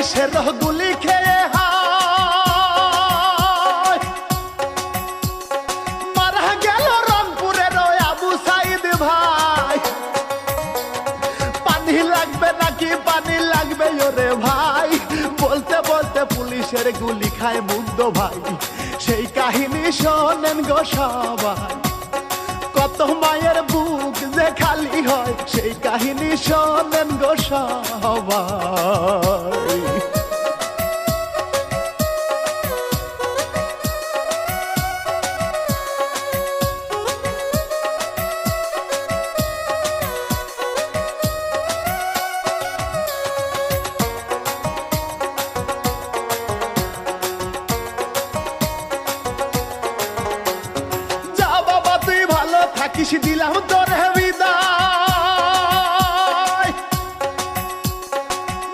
পুলিশের গুলি খেয়ে হায় মারা গেল রংপুরের আবু সাইদ ভাই। পানি লাগবে নাকি পানি লাগবে ওরে ভাই, বলতে বলতে পুলিশের গুলি খায় মুগ্ধ ভাই। সেই কাহিনী শোনেন গো সবাই, কত মায়ের বুক যে খালি হয়, সেই কাহিনী শোনেন গো সবাই। থাকিস দিলাম তোর বিদায়,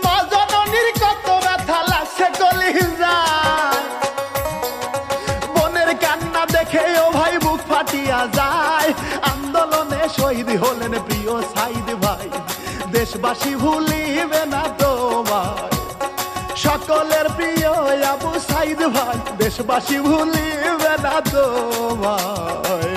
মা জননীর কত ব্যথা লাগছে কলিজায়। বোনের কান্না দেখে ও ভাই বুক ফাটিয়া যায়, আন্দোলনে শহীদ হলেন প্রিয় সাইদ ভাই। দেশবাসী ভুলিবে না তোমায়, সকলের প্রিয় আবু সাইদ ভাই। দেশবাসী ভুলিবে না তোমায়।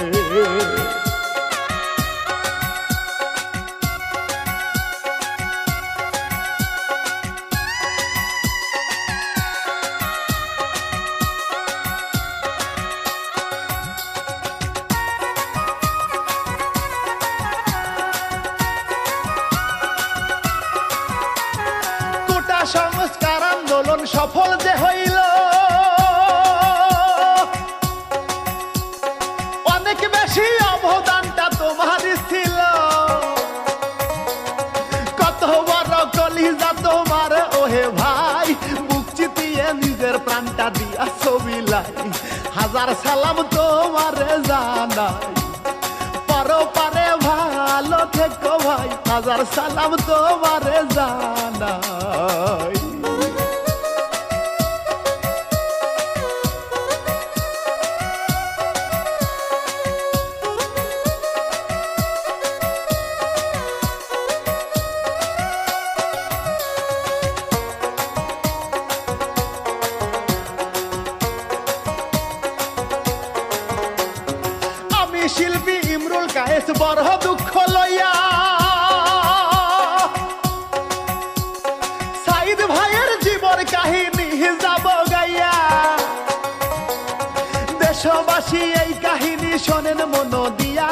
সংস্কার আন্দোলন সফল যে হইল, অনেক বেশি অবদানটা তোমার ছিল। কত বড় কলিজা তোমার ওহে ভাই, বুক চিতিয়ে নিজের প্রাণটা দিয়া ছবি লাই। হাজার সালাম তোমার জানাই, পারো পারে ভালো থেকো ভাই। হাজার সালাম তোমার জানাই। শিল্পী ইমরুল কায়েস বড় দুঃখ লইয়া সাইদ ভাইয়ের জীবন কাহিনী যাব গাইয়া। দেশবাসী এই কাহিনী শোনেন মন দিয়া,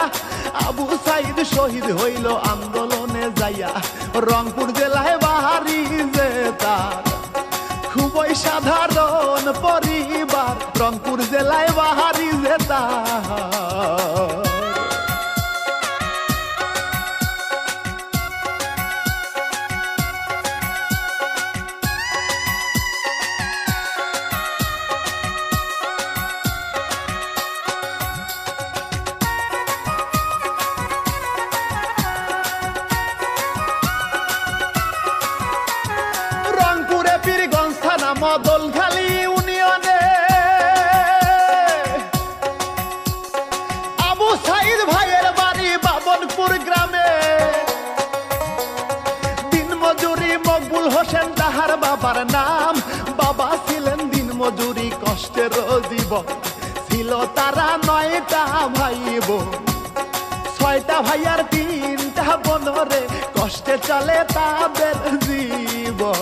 আবু সাইদ শহীদ হইল আন্দোলনে যাইয়া। রংপুর জেলায় বাহারি যে তার খুবই সাধারণ পরিবার, রংপুর জেলায় বাহারি যে তার। রংপুরে পীরগঞ্জ থানা মদলখালী ইউনিয়নে আবু সাইদ ভাইয়ের বাড়ি বাবনপুর গ্রামে। দিনমজুরি মকবুল হোসেন তাহার বাবার নাম, বাবা ছিলেন দিনমজুরি কষ্টের জীবন। ছিল তারা 9টা ভাই বোন, 6টা ভাইয়ার 3টা বোনরে, কষ্টে চলে তাদের জীবন।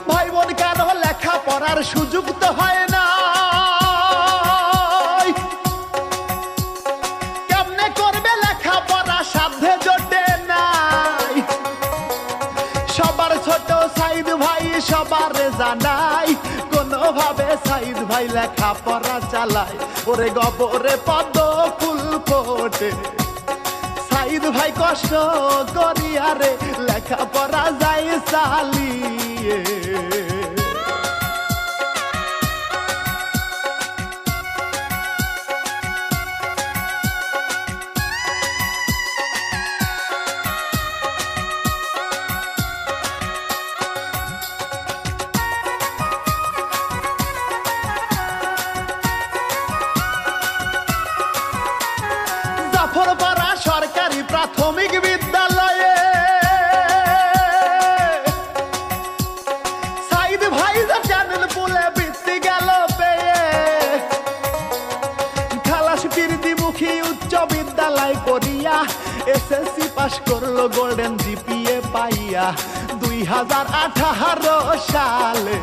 ভাই বোন কারো লেখা পড়ার সুযোগ তো হয় না, কেমনে করবে লেখা পড়া সাধ্যে জোটে নাই। সবার ছোট সাইদ ভাই সবার জানাই, কোনোভাবে সাইদ ভাই লেখা পড়া চালায়। ওরে গবরে পদ্ম ফুল ফোটে, সাইদ ভাই কষ্ট করিয়া রে লেখা পড়া যায় চালিয়ে। প্রাথমিক বিদ্যালয়ে সাইদ ভাই যে চ্যানেল পুলে বৃত্তি গেল পেয়ে খালাস বীরদিমুখী উচ্চ বিদ্যালয় পড়িয়া এসএসসি পাশ করলো গোল্ডেন জিপিএ পাইয়া 2018 সালে